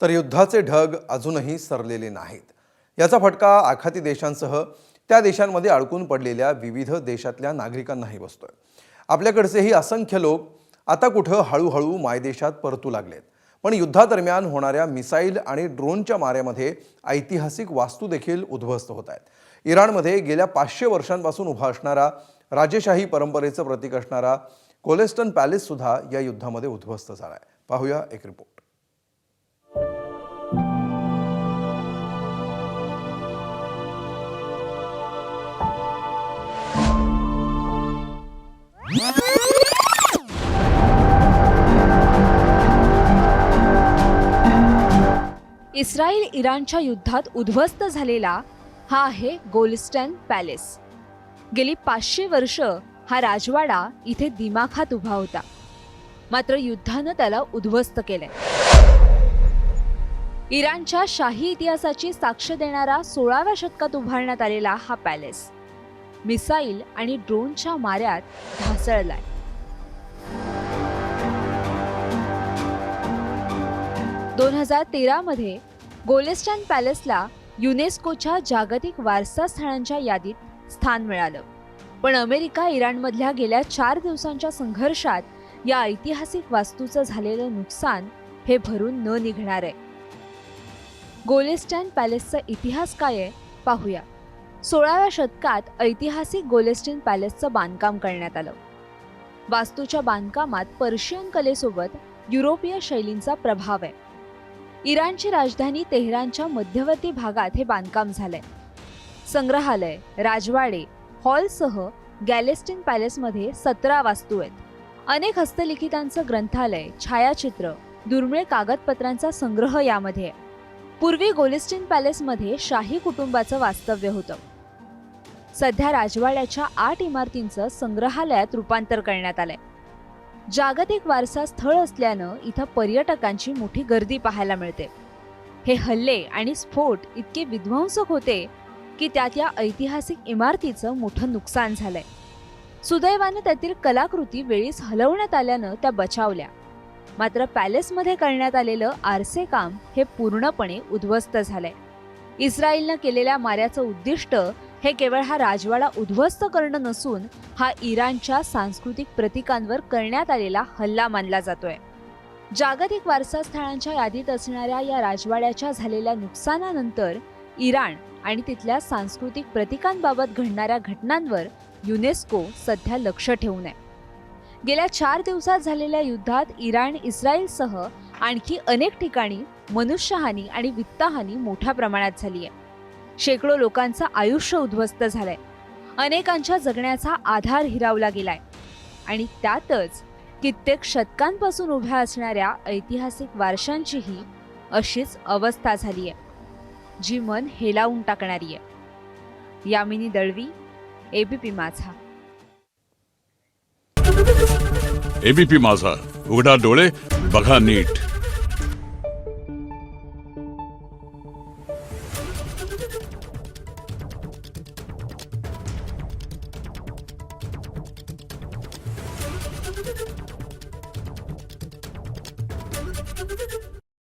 तर युद्धाचे ढग अजूनही सरलेले नाहीत। याचा फटका आखाती देशांसह त्या देशांमध्ये अडकून पडलेल्या विविध देशातल्या नागरिकांनाही बसतोय। आपल्याकडचेही असंख्य लोक आता कुठं हळूहळू मायदेशात परतू लागलेत। पण युद्धादरम्यान होणाऱ्या मिसाईल आणि ड्रोनच्या माऱ्यामध्ये ऐतिहासिक वास्तू देखील उद्ध्वस्त होत आहेत। इराणमध्ये गेल्या 500 वर्षांपासून उभा असणारा राजेशाही परंपरेचं प्रतीक असणारा कोलेस्टन पॅलेस सुद्धा या युद्धामध्ये उद्ध्वस्त झालाय। पाहूया एक रिपोर्ट। इस्रायल इराणच्या युद्धात उद्ध्वस्त झालेला हा आहे गोल्स्टन पॅलेस। गेली 500 वर्ष हा राजवाडा इथे दिमाखात उभा होता, मात्र युद्धानं त्याला उद्ध्वस्त केले। इराणच्या शाही इतिहासाची साक्ष देणारा 16व्या शतकात उभारण्यात आलेला हा पॅलेस मिसाईल आणि ड्रोनच्या माऱ्यात ढासळलाय। 2013 मध्ये गोल्स्टन पॅलेसला युनेस्कोच्या जागतिक वारसा स्थळांच्या यादीत स्थान मिळालं, पण अमेरिका इराणमधल्या गेल्या 4 दिवसांच्या संघर्षात या ऐतिहासिक वास्तूचं झालेलं नुकसान हे भरून न निघणार आहे। गोल्स्टन पॅलेसचा इतिहास काय आहे पाहूया। 16व्या शतकात ऐतिहासिक गोल्स्टन पॅलेसचं बांधकाम करण्यात आलं। वास्तूच्या बांधकामात पर्शियन कलेसोबत युरोपीय शैलींचा प्रभाव आहे। इराणची राजधानी तेहरानच्या मध्यवर्ती भागात हे बांधकाम झालंय। संग्रहालय, राजवाडे, हॉलसह गॅलेस्टिन पॅलेसमध्ये 17 वास्तू आहेत। अनेक हस्तलिखितांचं ग्रंथालय, छायाचित्र, दुर्मिळ कागदपत्रांचा संग्रह यामध्ये आहे। पूर्वी गोल्स्टन पॅलेसमध्ये शाही कुटुंबाचं वास्तव्य होतं। सध्या राजवाड्याच्या 8 इमारतींचं संग्रहालयात रूपांतर करण्यात आलंय। जागतिक वारसा स्थळ असल्यानं इथं पर्यटकांची मोठी गर्दी पाहायला मिळते। हे हल्ले आणि स्फोट इतके विध्वंसक होते की त्यात या ऐतिहासिक इमारतीचं मोठं नुकसान झालंय। सुदैवानं त्यातील कलाकृती वेळीच हलवण्यात आल्यानं त्या बचावल्या, मात्र पॅलेसमध्ये करण्यात आलेलं आरसे काम हे पूर्णपणे उद्ध्वस्त झालंय। इस्रायलनं केलेल्या माऱ्याचं उद्दिष्ट हे केवळ हा राजवाडा उद्ध्वस्त करणं नसून हा इराणच्या सांस्कृतिक प्रतीकांवर करण्यात आलेला हल्ला मानला जातोय। जागतिक वारसा स्थळांच्या यादीत असणाऱ्या या राजवाड्याच्या झालेल्या नुकसानानंतर इराण आणि तिथल्या सांस्कृतिक प्रतीकांबाबत घडणाऱ्या घटनांवर युनेस्को सध्या लक्ष ठेवून आहे। गेल्या 4 दिवसात झालेल्या युद्धात इराण इस्रायलसह आणखी अनेक ठिकाणी मनुष्यहानी आणि वित्तहानी मोठ्या प्रमाणात झाली आहे। शेकडो लोकांचं आयुष्य उद्ध्वस्त झालंय, अनेकांच्या जगण्याचा आधार हिरावला गेलाय आणि त्यातच कित्येक शतकांपासून उभ्या असणाऱ्या ऐतिहासिक वारशांचीही अशीच अवस्था झाली आहे, जी मन हेलावून टाकणारी आहे। यामिनी दळवी, एबीपी माझा। एबीपी माझा, उघडा डोळे बघा नीट।